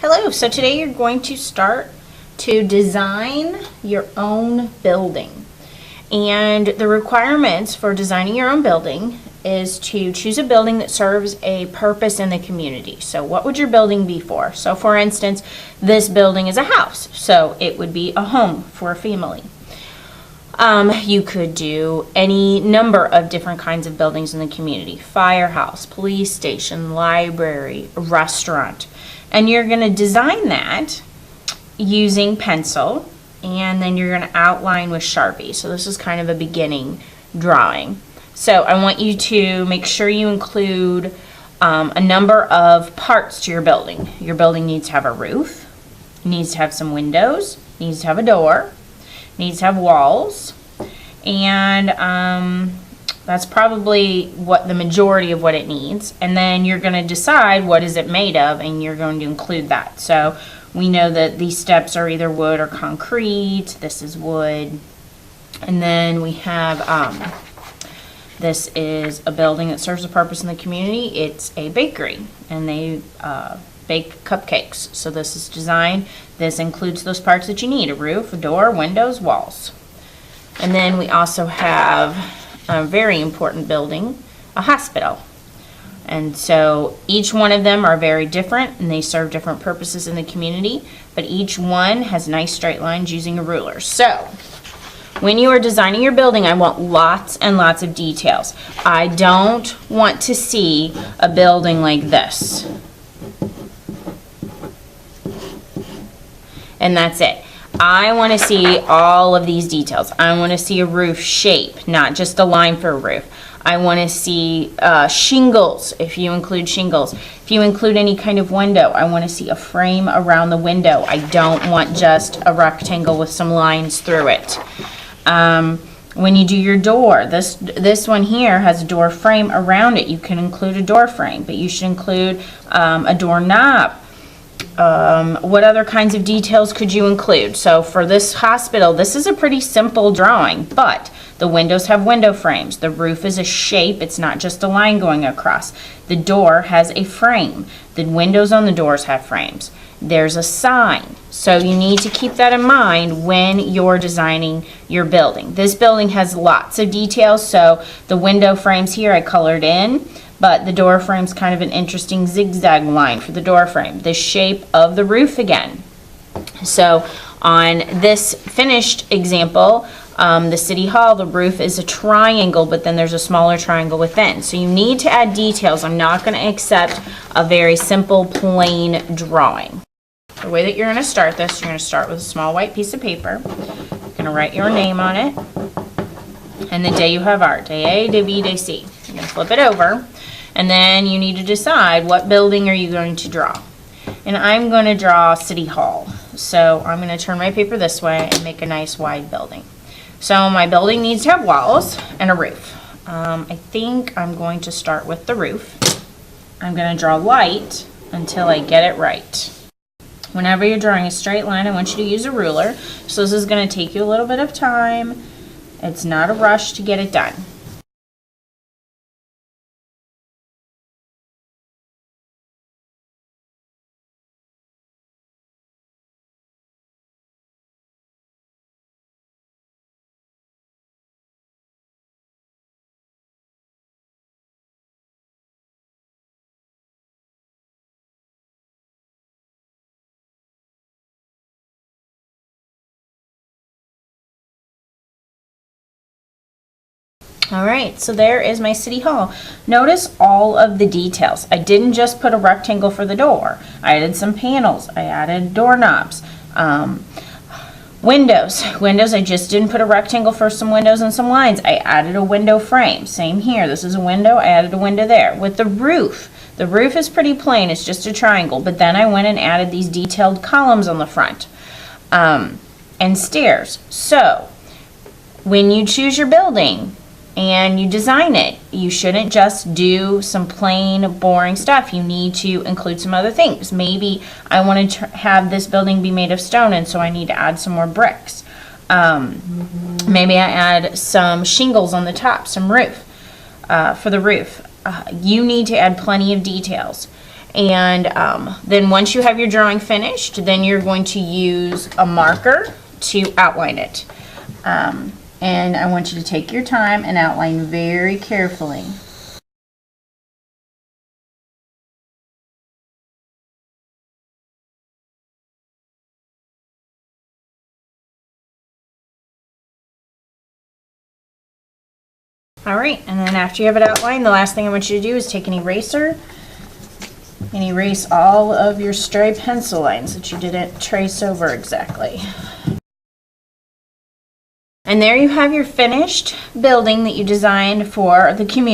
Hello, so today you're going to start to design your own building. And the requirements for designing your own building is to choose a building that serves a purpose in the community. So what would your building be for? So for instance, this building is a house, so it would be a home for a family. You could do any number of different kinds of buildings in the community: firehouse, police station, library, restaurant. And you're going to design that using pencil, and then you're going to outline with Sharpie. So this is kind of a beginning drawing. So I want you to make sure you include a number of parts to your building. Your building needs to have a roof, needs to have some windows, needs to have a door, needs to have walls, and that's probably what the majority of what it needs. And then you're going to decide what is it made of, and you're going to include that. So we know that these steps are either wood or concrete. This is wood. And then we have this is a building that serves a purpose in the community. It's a bakery, and they bake cupcakes. So this is designed. This includes those parts that you need: a roof, a door, windows, walls. And then we also have a very important building, a hospital. And so each one of them are very different, and they serve different purposes in the community, but each one has nice straight lines using a ruler. So when you are designing your building, I want lots and lots of details. I don't want to see a building like this. And that's it. I want to see all of these details. I want to see a roof shape, not just a line for a roof. I want to see shingles, if you include shingles. If you include any kind of window, I want to see a frame around the window. I don't want just a rectangle with some lines through it. When you do your door, this one here has a door frame around it. You can include a door frame, but you should include a doorknob. What other kinds of details could you include? So for this hospital, this is a pretty simple drawing, but the windows have window frames. The roof is a shape. It's not just a line going across. The door has a frame. The windows on the doors have frames. There's a sign. So you need to keep that in mind when you're designing your building. This building has lots of details. So the window frames here I colored in, but the door frame's kind of an interesting zigzag line for the door frame. The shape of the roof again. So on this finished example, the City Hall, the roof is a triangle, but then there's a smaller triangle within. So you need to add details. I'm not going to accept a very simple, plain drawing. The way that you're going to start this, you're going to start with a small white piece of paper. You're going to write your name on it and the day you have art. Day A, day B, day C. You're going to flip it over, and then you need to decide what building are you going to draw. And I'm going to draw City Hall. So I'm going to turn my paper this way and make a nice wide building. So my building needs to have walls and a roof. I think I'm going to start with the roof. I'm going to draw light until I get it right. Whenever you're drawing a straight line, I want you to use a ruler. So this is going to take you a little bit of time. It's not a rush to get it done. Alright, so there is my City Hall. Notice all of the details. I didn't just put a rectangle for the door. I added some panels. I added doorknobs. Windows. Windows, I just didn't put a rectangle for some windows and some lines. I added a window frame. Same here. This is a window. I added a window there. With the roof is pretty plain. It's just a triangle. But then I went and added these detailed columns on the front. And stairs. So, when you choose your building and you design it, you shouldn't just do some plain, boring stuff. You need to include some other things. Maybe I want to have this building be made of stone, and so I need to add some more bricks. Maybe I add some shingles on the top, some roof, for the roof. You need to add plenty of details. And then once you have your drawing finished, then you're going to use a marker to outline it. And I want you to take your time and outline very carefully. All right, and then after you have it outlined, the last thing I want you to do is take an eraser and erase all of your stray pencil lines that you didn't trace over exactly. And there you have your finished building that you designed for the community.